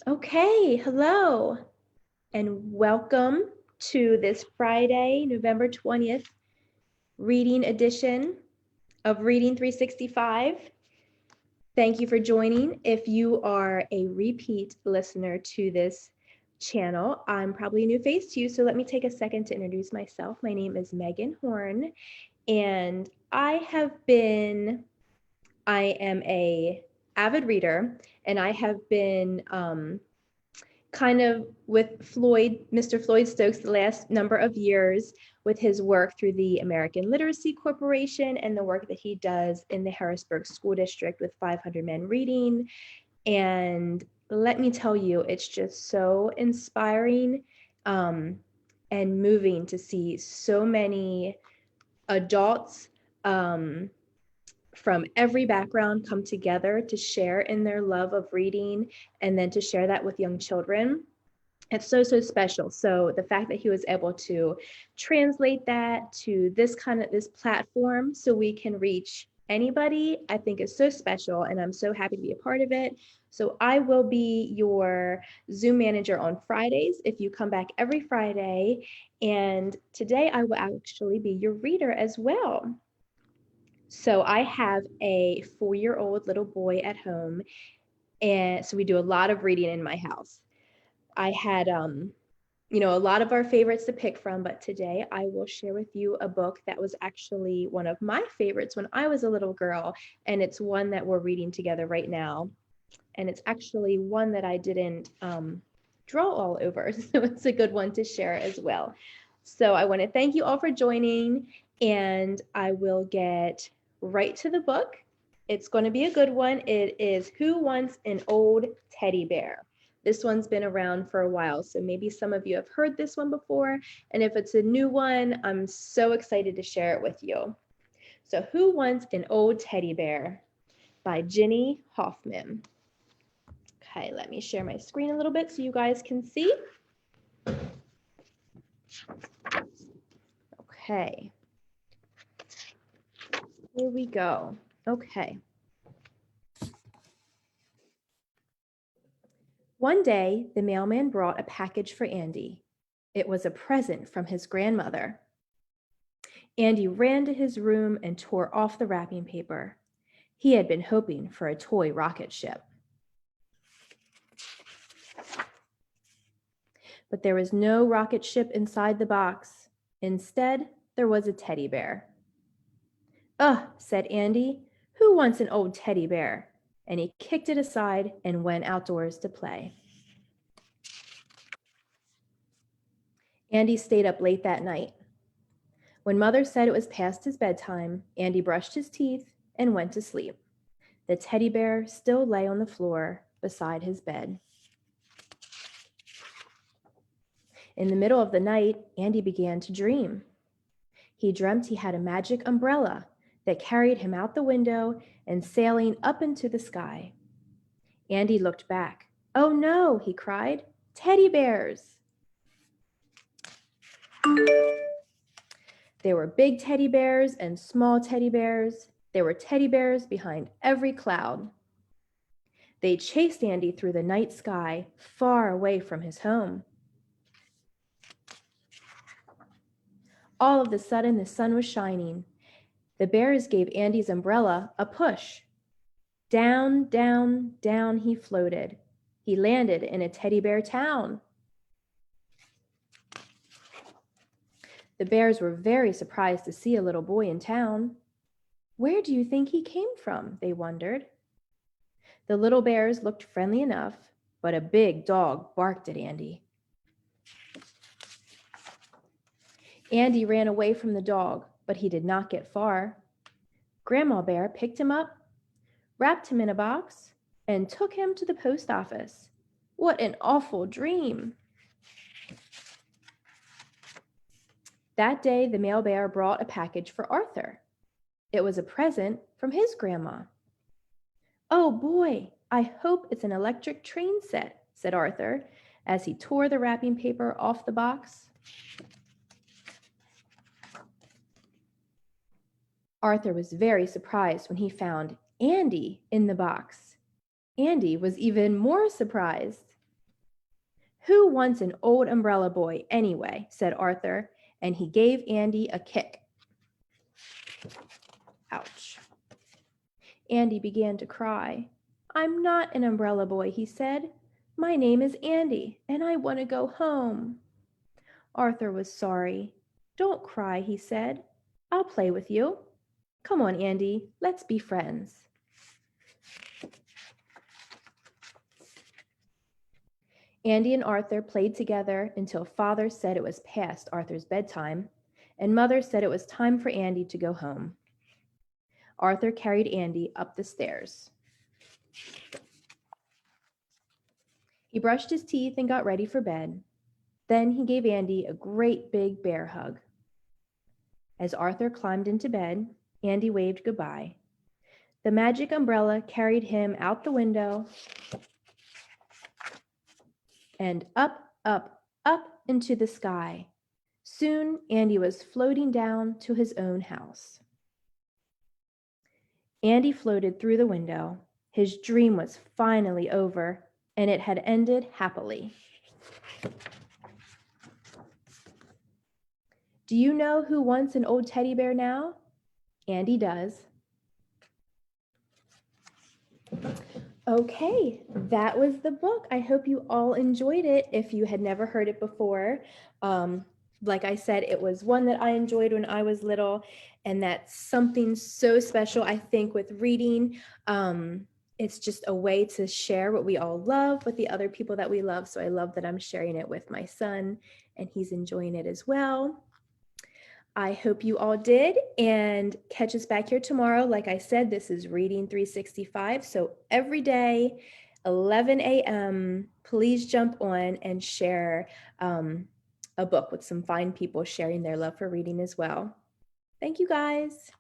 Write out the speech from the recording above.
Okay, hello, and welcome to this Friday, November 20th, reading edition of Reading 365. Thank you for joining. If you are a repeat listener to this channel, I'm probably a new face to you, so let me take a second to introduce myself. My name is Megan Horn, and I am a avid reader, and I have been kind of with Floyd, Mr. Floyd Stokes, the last number of years with his work through the American Literacy Corporation and the work that he does in the Harrisburg School District with 500 Men Reading. And let me tell you, it's just so inspiring and moving to see so many adults from every background come together to share in their love of reading and then to share that with young children. It's so special. So the fact that he was able to translate that to this platform so we can reach anybody, I think is so special, and I'm so happy to be a part of it. So I will be your Zoom manager on Fridays if you come back every Friday, and today I will actually be your reader as well. So I have a 4-year-old little boy at home, and so we do a lot of reading in my house. I had a lot of our favorites to pick from, but today I will share with you a book that was actually one of my favorites when I was a little girl, and it's one that we're reading together right now. And it's actually one that I didn't draw all over, so it's a good one to share as well. So I want to thank you all for joining, and I will get right to the book. It's going to be a good one. It is Who Wants an Old Teddy Bear? This one's been around for a while, so maybe some of you have heard this one before, and if it's a new one, I'm so excited to share it with you. So Who Wants an Old Teddy Bear by Jenny Hoffman. Okay, let me share my screen a little bit so you guys can see. Okay. Here we go. Okay. One day, the mailman brought a package for Andy. It was a present from his grandmother. Andy ran to his room and tore off the wrapping paper. He had been hoping for a toy rocket ship. But there was no rocket ship inside the box. Instead, there was a teddy bear. "Ugh," said Andy, "who wants an old teddy bear?" And he kicked it aside and went outdoors to play. Andy stayed up late that night. When Mother said it was past his bedtime, Andy brushed his teeth and went to sleep. The teddy bear still lay on the floor beside his bed. In the middle of the night, Andy began to dream. He dreamt he had a magic umbrella that carried him out the window and sailing up into the sky. Andy looked back. "Oh no," he cried, "teddy bears!" There were big teddy bears and small teddy bears. There were teddy bears behind every cloud. They chased Andy through the night sky, far away from his home. All of a sudden, the sun was shining. The bears gave Andy's umbrella a push. Down, down, down he floated. He landed in a teddy bear town. The bears were very surprised to see a little boy in town. Where do you think he came from? They wondered. The little bears looked friendly enough, but a big dog barked at Andy. Andy ran away from the dog, but he did not get far. Grandma Bear picked him up, wrapped him in a box, and took him to the post office. What an awful dream! That day, the mail bear brought a package for Arthur. It was a present from his grandma. "Oh boy, I hope it's an electric train set," said Arthur as he tore the wrapping paper off the box. Arthur was very surprised when he found Andy in the box. Andy was even more surprised. Who wants an old umbrella boy anyway? Said Arthur, and he gave Andy a kick. Ouch. Andy began to cry. I'm not an umbrella boy, he said. My name is Andy, and I want to go home. Arthur was sorry. Don't cry, he said. I'll play with you. Come on, Andy, let's be friends. Andy and Arthur played together until Father said it was past Arthur's bedtime, and Mother said it was time for Andy to go home. Arthur carried Andy up the stairs. He brushed his teeth and got ready for bed. Then he gave Andy a great big bear hug. As Arthur climbed into bed, Andy waved goodbye. The magic umbrella carried him out the window and up, up, up into the sky. Soon, Andy was floating down to his own house. Andy floated through the window. His dream was finally over, and it had ended happily. Do you know who wants an old teddy bear now? Andy does. Okay, that was the book. I hope you all enjoyed it if you had never heard it before. Like I said, it was one that I enjoyed when I was little, and that's something so special, I think, with reading. It's just a way to share what we all love with the other people that we love. So I love that I'm sharing it with my son, and he's enjoying it as well. I hope you all did, and catch us back here tomorrow. Like I said, this is Reading 365. So every day, 11 a.m., please jump on and share a book with some fine people sharing their love for reading as well. Thank you, guys.